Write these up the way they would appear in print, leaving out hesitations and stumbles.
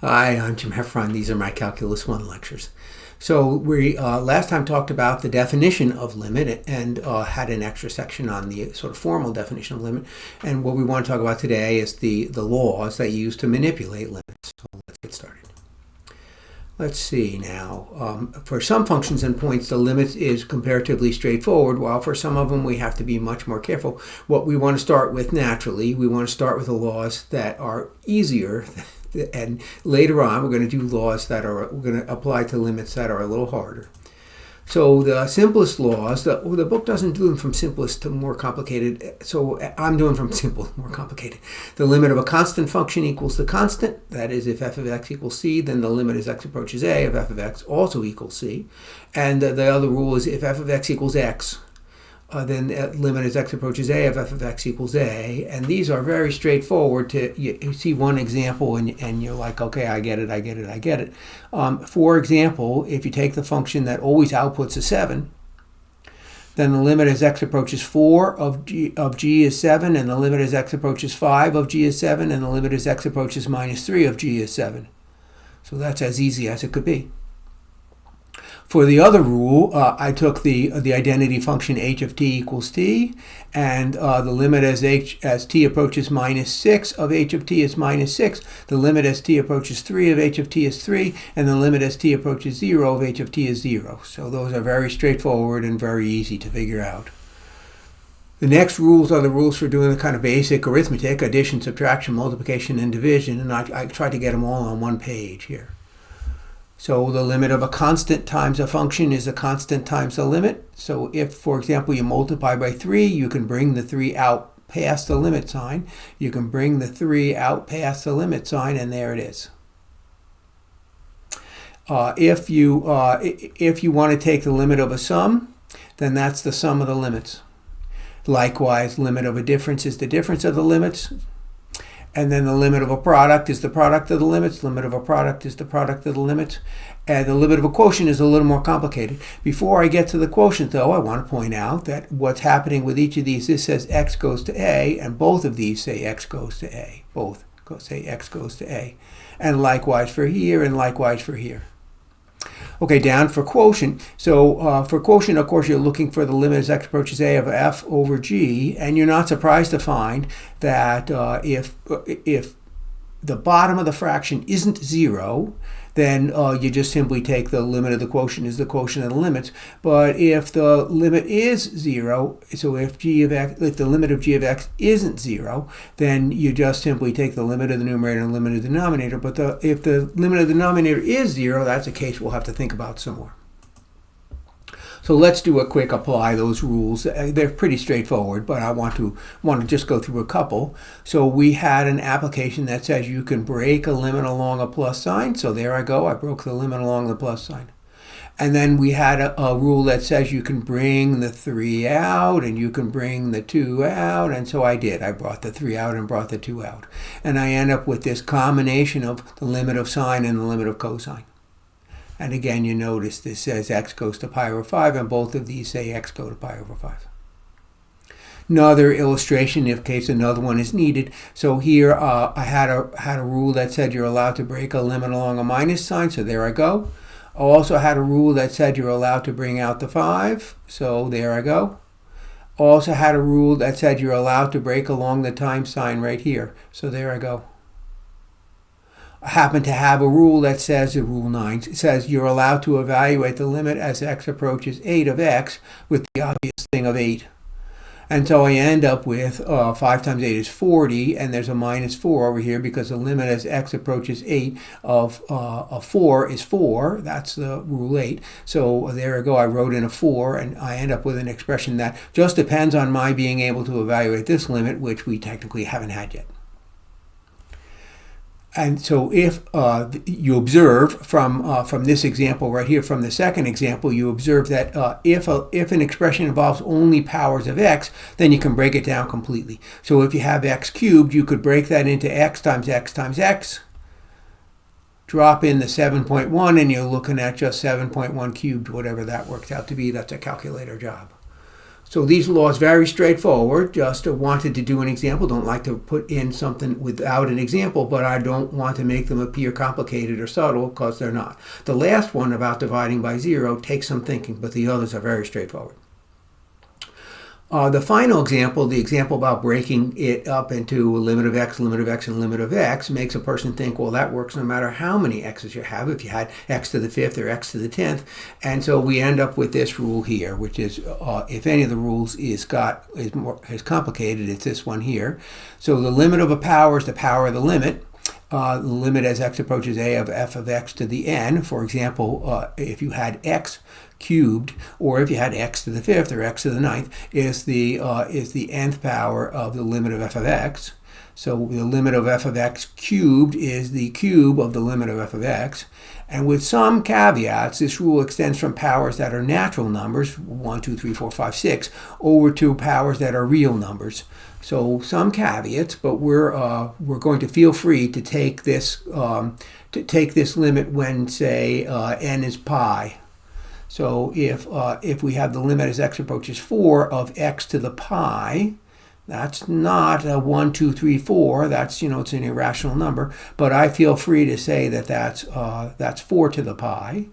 Hi, I'm Jim Heffron. These are my Calculus 1 lectures. So we last time talked about the definition of limit and had an extra section on the sort of formal definition of limit. And what we want to talk about today is the laws that you use to manipulate limits. So let's get started. Let's see now. For some functions and points, the limit is comparatively straightforward, while for some of them we have to be much more careful. What we want to start with naturally, we want to start with the laws that are easier. And later on, we're going to do laws that are going to apply to limits that are a little harder. So the simplest laws, the book doesn't do them from simplest to more complicated, so I'm doing from simple to more complicated. The limit of a constant function equals the constant. That is, if f of x equals c, then the limit as x approaches a of f of x also equals c. And the other rule is if f of x equals x, then limit as x approaches a of f of x equals a. And these are very straightforward. You see one example and you're like, okay, I get it. For example, if you take the function that always outputs a 7, then the limit as x approaches 4 of g is 7, and the limit as x approaches 5 of g is 7, and the limit as x approaches minus 3 of g is 7. So that's as easy as it could be. For the other rule, I took the identity function h of t equals t, and the limit as t approaches minus 6 of h of t is minus 6, the limit as t approaches 3 of h of t is 3, and the limit as t approaches 0 of h of t is 0. So those are very straightforward and very easy to figure out. The next rules are the rules for doing the kind of basic arithmetic, addition, subtraction, multiplication, and division, and I tried to get them all on one page here. So the limit of a constant times a function is a constant times the limit. So if, for example, you multiply by 3, you can bring the 3 out past the limit sign. You can bring the 3 out past the limit sign, and there it is. If you want to take the limit of a sum, then that's the sum of the limits. Likewise, limit of a difference is the difference of the limits. And then the limit of a product is the product of the limits. Limit of a product is the product of the limits. And the limit of a quotient is a little more complicated. Before I get to the quotient, though, I want to point out that what's happening with each of these, this says x goes to a, and both of these say x goes to a. Both say x goes to a. And likewise for here, and likewise for here. Okay, down for quotient. So for quotient, of course, you're looking for the limit as x approaches a of f over g, and you're not surprised to find that if the bottom of the fraction isn't 0, then you just simply take the limit of the quotient is the quotient of the limits. But if the limit is 0, so if the limit of g of x isn't 0, then you just simply take the limit of the numerator and the limit of the denominator. But if the limit of the denominator is 0, that's a case we'll have to think about some more. So let's do a quick apply those rules. They're pretty straightforward, but I want to just go through a couple. So we had an application that says you can break a limit along a plus sign. So there I go. I broke the limit along the plus sign. And then we had a rule that says you can bring the 3 out and you can bring the 2 out. And so I did. I brought the 3 out and brought the 2 out. And I end up with this combination of the limit of sine and the limit of cosine. And again, you notice this says x goes to pi over 5, and both of these say x go to pi over 5. Another illustration, in case another one is needed. So here I had a rule that said you're allowed to break a limit along a minus sign, so there I go. I also had a rule that said you're allowed to bring out the 5, so there I go. Also had a rule that said you're allowed to break along the times sign right here, so there I go. I happen to have a rule that says, rule 9, it says you're allowed to evaluate the limit as x approaches 8 of x with the obvious thing of 8. And so I end up with 5 times 8 is 40, and there's a minus 4 over here because the limit as x approaches 8 of 4 is 4. That's the rule 8. So there I go. I wrote in a 4, and I end up with an expression that just depends on my being able to evaluate this limit, which we technically haven't had yet. And so if you observe from this example right here, from the second example, you observe that if an expression involves only powers of x, then you can break it down completely. So if you have x cubed, you could break that into x times x times x, drop in the 7.1, and you're looking at just 7.1 cubed, whatever that works out to be. That's a calculator job. So these laws very straightforward. Just wanted to do an example. Don't like to put in something without an example, but I don't want to make them appear complicated or subtle because they're not. The last one about dividing by 0 takes some thinking, but the others are very straightforward. The final example, the example about breaking it up into a limit of x, limit of x, and limit of x, makes a person think, well, that works no matter how many x's you have, if you had x to the 5th or x to the 10th. And so we end up with this rule here, which is, if any of the rules is complicated, it's this one here. So the limit of a power is the power of the limit. The limit as x approaches a of f of x to the n. For example, if you had x cubed, or if you had x to the 5th or x to the 9th, is the nth power of the limit of f of x. So the limit of f of x cubed is the cube of the limit of f of x. And with some caveats, this rule extends from powers that are natural numbers, 1, 2, 3, 4, 5, 6, over to powers that are real numbers. So some caveats, but we're going to feel free to take this limit when, say, n is pi. So if we have the limit as x approaches 4 of x to the pi, that's not a 1, 2, 3, 4. That's, it's an irrational number. But I feel free to say that that's 4 to the pi.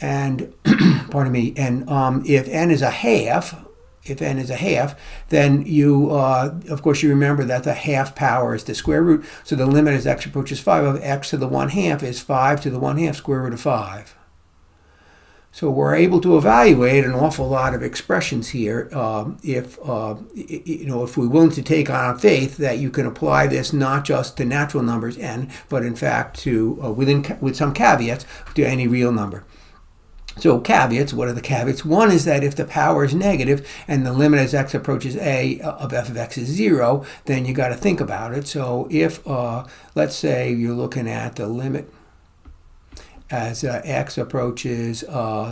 And pardon me. And if n is a half, then you, of course, you remember that the half power is the square root. So the limit as x approaches 5 of x to the 1/2 is 5 to the 1/2 square root of 5. So we're able to evaluate an awful lot of expressions here if we're willing to take on faith that you can apply this not just to natural numbers n, but in fact to with some caveats to any real number. So caveats, what are the caveats? One is that if the power is negative and the limit as x approaches a of f of x is 0, then you got to think about it. So if, let's say you're looking at the limit as x approaches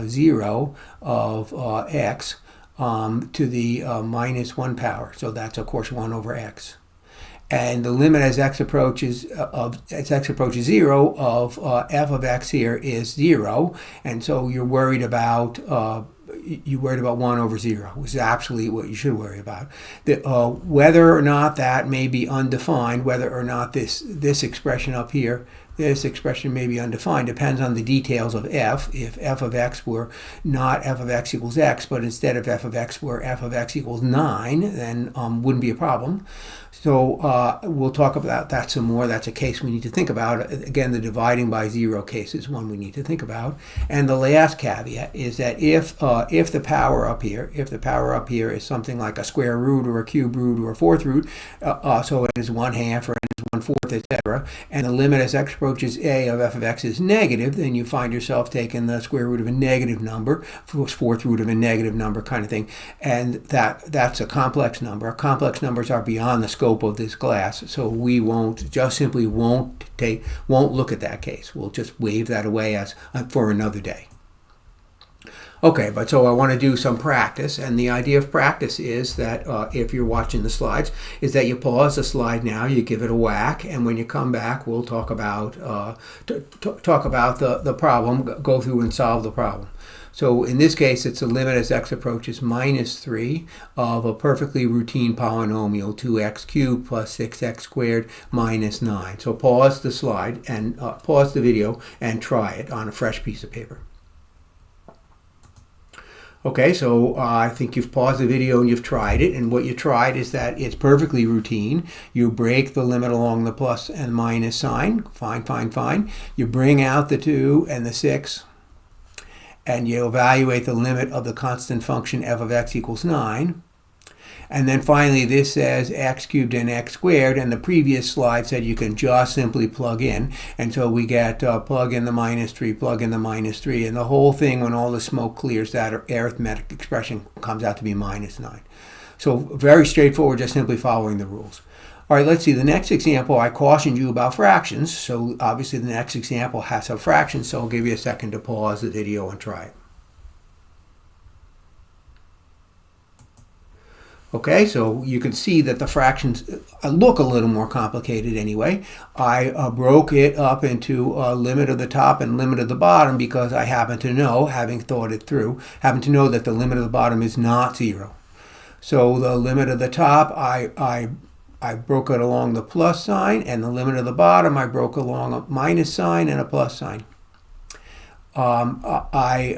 0 of x to the minus 1 power. So that's, of course, 1 over x. And the limit as x approaches 0 of f of x here is 0, and so you're worried about 1 over 0, which is absolutely what you should worry about. Whether or not that may be undefined, whether or not this expression up here, this expression may be undefined, depends on the details of f. If f of x were not f of x equals x, but instead of f of x were f of x equals 9, then wouldn't be a problem. So we'll talk about that some more. That's a case we need to think about. Again, the dividing by 0 case is one we need to think about. And the last caveat is that if the power up here is something like a square root or a cube root or a fourth root, so it is 1/2 or it is 1/4, etc., and the limit as x approaches a of f of x is negative, then you find yourself taking the square root of a negative number, fourth root of a negative number kind of thing, and that's a complex number. Complex numbers are beyond the scope of this class, so we won't look at that case. We'll just wave that away as for another day. Okay, but so I want to do some practice, and the idea of practice is that if you're watching the slides, is that you pause the slide now, you give it a whack, and when you come back, we'll talk about the problem, go through and solve the problem. So in this case, it's the limit as x approaches minus 3 of a perfectly routine polynomial, 2x cubed plus 6x squared minus 9. So pause the slide and pause the video and try it on a fresh piece of paper. Okay, so I think you've paused the video and you've tried it, and what you tried is that it's perfectly routine. You break the limit along the plus and minus sign, fine. You bring out the 2 and the 6, and you evaluate the limit of the constant function f of x equals 9. And then finally this says x cubed and x squared, and the previous slide said you can just simply plug in. And so we get plug in the minus 3, plug in the minus 3, and the whole thing, when all the smoke clears, that arithmetic expression comes out to be minus 9. So very straightforward, just simply following the rules. All right, let's see. The next example, I cautioned you about fractions. So obviously the next example has some fractions, so I'll give you a second to pause the video and try it. Okay, so you can see that the fractions look a little more complicated anyway. I broke it up into limit of the top and limit of the bottom because I happen to know, having thought it through, happen to know that the limit of the bottom is not 0. So the limit of the top, I broke it along the plus sign, and the limit of the bottom, I broke along a minus sign and a plus sign. I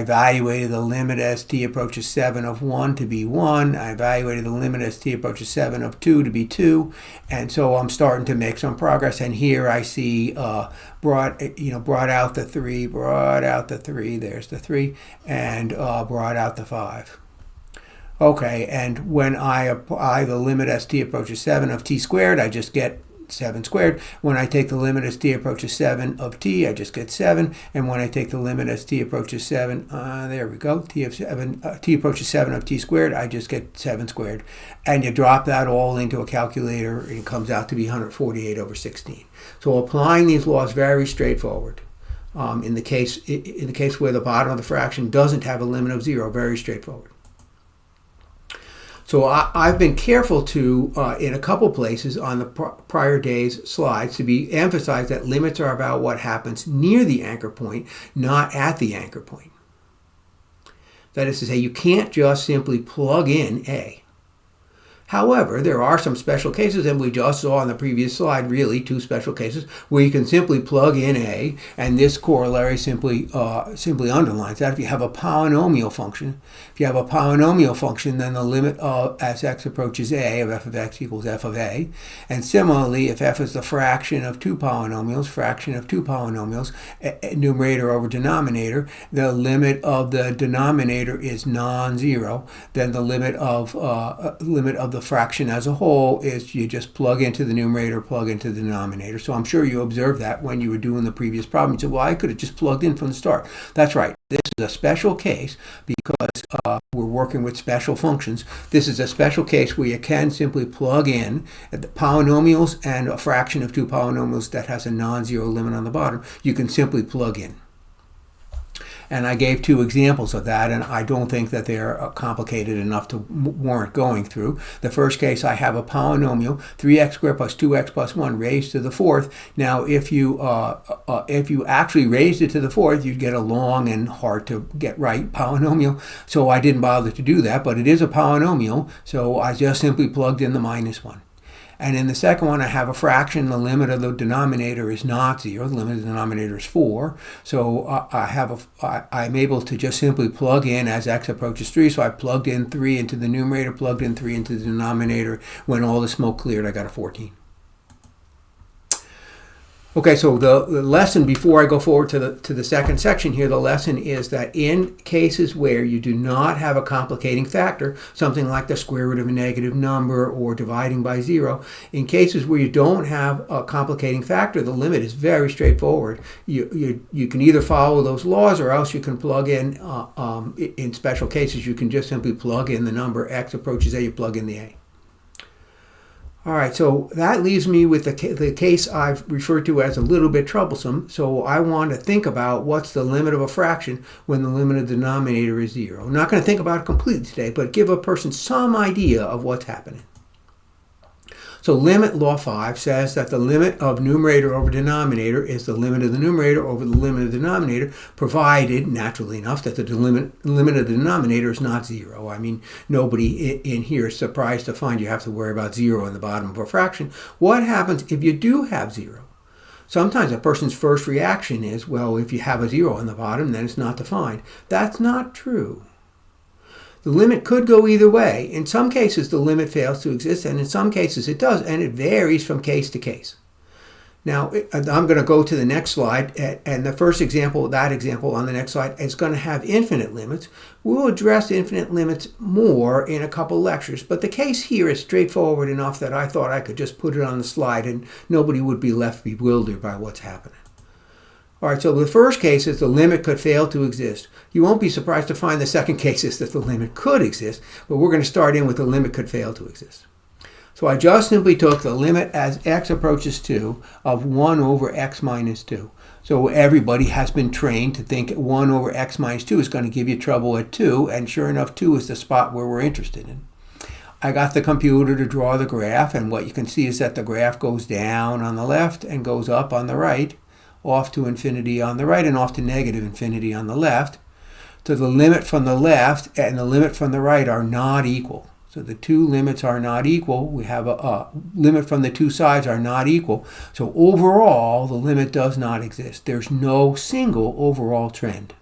evaluated the limit as t approaches 7 of 1 to be 1. I evaluated the limit as t approaches 7 of 2 to be 2. And so I'm starting to make some progress. And here I see brought out the 3, there's the 3, and brought out the 5. Okay, and when I apply the limit as t approaches 7 of t squared, I just get 7 squared. When I take the limit as t approaches 7 of t, I just get 7. And when I take the limit as t approaches 7, there we go, t approaches 7 of t squared, I just get 7 squared. And you drop that all into a calculator, and it comes out to be 148 over 16. So applying these laws, very straightforward. In the case where the bottom of the fraction doesn't have a limit of 0, very straightforward. So I've been careful to, in a couple places on the prior day's slides, to emphasize that limits are about what happens near the anchor point, not at the anchor point. That is to say, you can't just simply plug in A. However, there are some special cases, and we just saw on the previous slide, really, 2 special cases, where you can simply plug in A, and this corollary simply underlines that. If you have a polynomial function, then the limit as x approaches A of f of x equals f of A. And similarly, if f is the fraction of two polynomials, numerator over denominator, the limit of the denominator is non-zero, then the limit of the fraction as a whole is you just plug into the numerator, plug into the denominator. So I'm sure you observed that when you were doing the previous problem. You said, well, I could have just plugged in from the start. That's right. This is a special case because we're working with special functions. This is a special case where you can simply plug in the polynomials and a fraction of 2 polynomials that has a non-zero limit on the bottom. You can simply plug in. And I gave 2 examples of that, and I don't think that they're complicated enough to warrant going through. The first case, I have a polynomial, 3x squared plus 2x plus 1 raised to the 4th. Now, if you actually raised it to the 4th, you'd get a long and hard to get right polynomial. So I didn't bother to do that, but it is a polynomial, so I just simply plugged in the minus 1. And in the second one, I have a fraction. The limit of the denominator is not 0. The limit of the denominator is 4. So I'm able to just simply plug in as x approaches 3. So I plugged in 3 into the numerator, plugged in 3 into the denominator. When all the smoke cleared, I got a 14. Okay, so the lesson, before I go forward to the second section here, the lesson is that in cases where you do not have a complicating factor, something like the square root of a negative number or dividing by 0, in cases where you don't have a complicating factor, the limit is very straightforward. You can either follow those laws, or else you can plug in special cases, you can just simply plug in the number x approaches A, you plug in the A. All right, so that leaves me with the case I've referred to as a little bit troublesome. So I want to think about what's the limit of a fraction when the limit of the denominator is 0. I'm not going to think about it completely today, but give a person some idea of what's happening. So limit law 5 says that the limit of numerator over denominator is the limit of the numerator over the limit of the denominator, provided, naturally enough, that the limit of the denominator is not 0. I mean, nobody in here is surprised to find you have to worry about 0 in the bottom of a fraction. What happens if you do have 0? Sometimes a person's first reaction is, well, if you have a 0 in the bottom, then it's not defined. That's not true. The limit could go either way. In some cases, the limit fails to exist, and in some cases it does, and it varies from case to case. Now, I'm going to go to the next slide, and the first example, that example on the next slide, is going to have infinite limits. We'll address infinite limits more in a couple lectures, but the case here is straightforward enough that I thought I could just put it on the slide and nobody would be left bewildered by what's happening. All right, so the first case is the limit could fail to exist. You won't be surprised to find the second case is that the limit could exist, but we're going to start in with the limit could fail to exist. So I just simply took the limit as x approaches 2 of 1 over x minus 2. So everybody has been trained to think 1 over x minus 2 is going to give you trouble at 2, and sure enough, 2 is the spot where we're interested in. I got the computer to draw the graph, and what you can see is that the graph goes down on the left and goes up on the right, off to infinity on the right and off to negative infinity on the left. So the limit from the left and the limit from the right are not equal. So the two limits are not equal. We have a limit from the two sides are not equal. So overall, the limit does not exist. There's no single overall trend.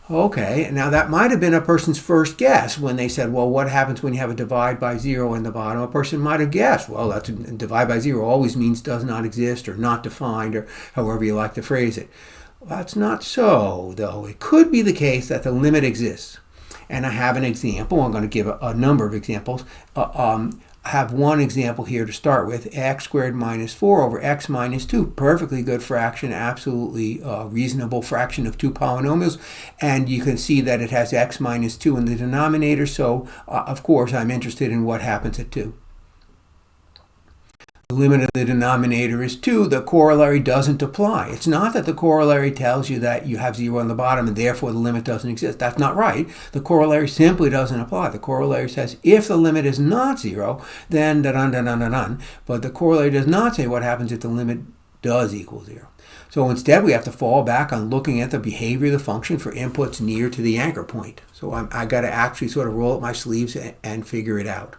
Okay, now that might have been a person's first guess when they said, well, what happens when you have a divide by zero in the bottom? A person might have guessed, well, that's divide by zero always means does not exist or not defined or however you like to phrase it. Well, that's not so, though. It could be the case that the limit exists. And I have an example. I'm going to give a number of examples. I have one example here to start with, x squared minus 4 over x minus 2. Perfectly good fraction, absolutely reasonable fraction of two polynomials. And you can see that it has x minus 2 in the denominator. So, of course, I'm interested in what happens at 2. The limit of the denominator is 2. The corollary doesn't apply. It's not that the corollary tells you that you have 0 on the bottom and therefore the limit doesn't exist. That's not right. The corollary simply doesn't apply. The corollary says if the limit is not 0, then da-dun-dun-dun-dun-dun. But the corollary does not say what happens if the limit does equal 0. So instead we have to fall back on looking at the behavior of the function for inputs near to the anchor point. So I got to actually sort of roll up my sleeves and figure it out.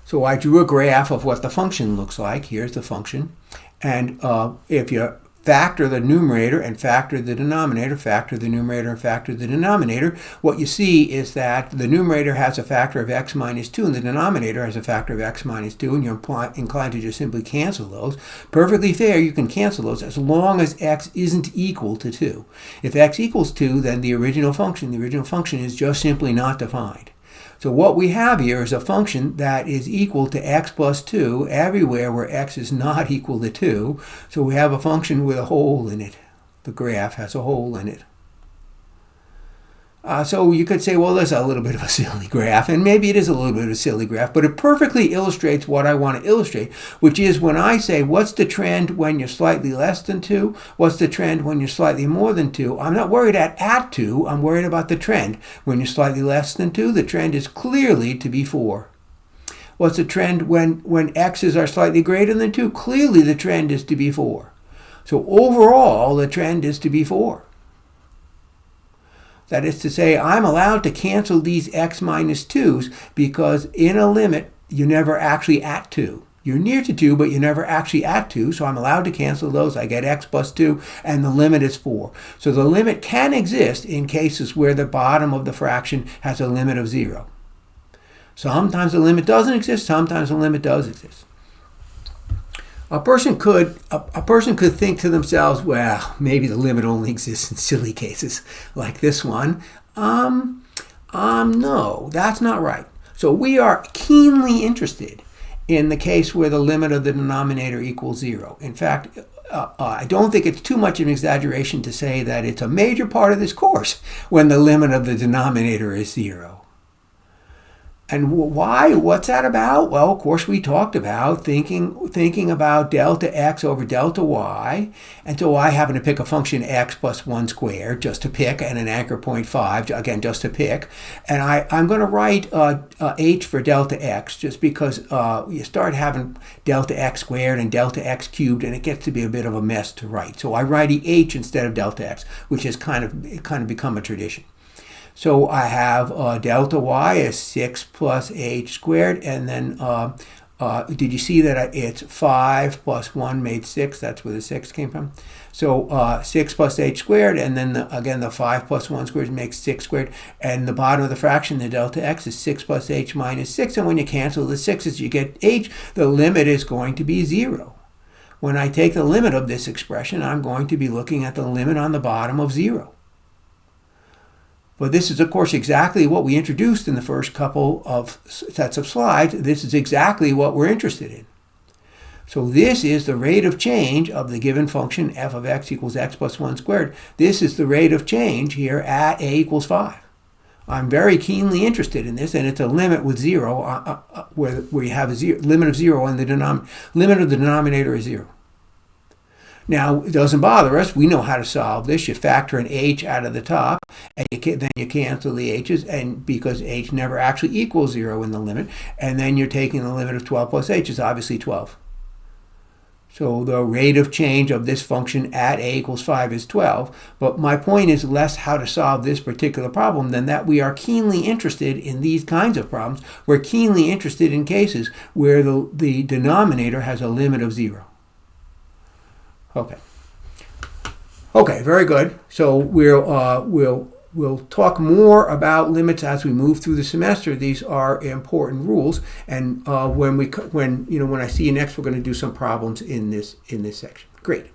So I drew a graph of what the function looks like. Here's the function. And if you factor the numerator and factor the denominator, factor the numerator and factor the denominator, what you see is that the numerator has a factor of x minus 2 and the denominator has a factor of x minus 2, and you're inclined to just simply cancel those. Perfectly fair, you can cancel those as long as x isn't equal to 2. If x equals 2, then the original function is just simply not defined. So what we have here is a function that is equal to x plus 2 everywhere where x is not equal to 2. So we have a function with a hole in it. The graph has a hole in it. So you could say, well, there's a little bit of a silly graph, and maybe it is a little bit of a silly graph, but it perfectly illustrates what I want to illustrate, which is when I say, what's the trend when you're slightly less than 2? What's the trend when you're slightly more than 2? I'm not worried at 2, I'm worried about the trend. When you're slightly less than 2, the trend is clearly to be 4. What's the trend when x's are slightly greater than 2? Clearly the trend is to be 4. So overall, the trend is to be 4. That is to say, I'm allowed to cancel these x minus 2's because in a limit, you're never actually at 2. You're near to 2, but you're never actually at 2, so I'm allowed to cancel those. I get x plus 2, and the limit is 4. So the limit can exist in cases where the bottom of the fraction has a limit of 0. Sometimes the limit doesn't exist, sometimes the limit does exist. A person could think to themselves, well, maybe the limit only exists in silly cases like this one. No, that's not right. So we are keenly interested in the case where the limit of the denominator equals 0. In fact, I don't think it's too much of an exaggeration to say that it's a major part of this course when the limit of the denominator is 0. And why? What's that about? Well, of course, we talked about thinking about delta x over delta y. And so I happen to pick a function x plus 1 squared, just to pick, and an anchor point 5, again, just to pick. And I'm going to write h for delta x, just because you start having delta x squared and delta x cubed, and it gets to be a bit of a mess to write. So I write h instead of delta x, which has kind of become a tradition. So I have delta y is 6 plus h squared, and then did you see that it's 5 plus 1 made 6? That's where the 6 came from. So 6 plus h squared, and then again the 5 plus 1 squared makes 6 squared, and the bottom of the fraction, the delta x, is 6 plus h minus 6, and when you cancel the 6's, you get h. The limit is going to be 0. When I take the limit of this expression, I'm going to be looking at the limit on the bottom of 0. But this is, of course, exactly what we introduced in the first couple of sets of slides. This is exactly what we're interested in. So this is the rate of change of the given function f of x equals x plus 1 squared. This is the rate of change here at a equals 5. I'm very keenly interested in this, and it's a limit with 0, where you have a limit of 0 and the limit of the denominator is 0. Now, it doesn't bother us. We know how to solve this. You factor an h out of the top, and then you cancel the h's, and because h never actually equals 0 in the limit, and then you're taking the limit of 12 plus h is obviously 12. So the rate of change of this function at a equals 5 is 12. But my point is less how to solve this particular problem than that we are keenly interested in these kinds of problems. We're keenly interested in cases where the denominator has a limit of 0. Okay. Okay, very good. So we'll talk more about limits as we move through the semester. These are important rules, and when I see you next, we're going to do some problems in this section. Great.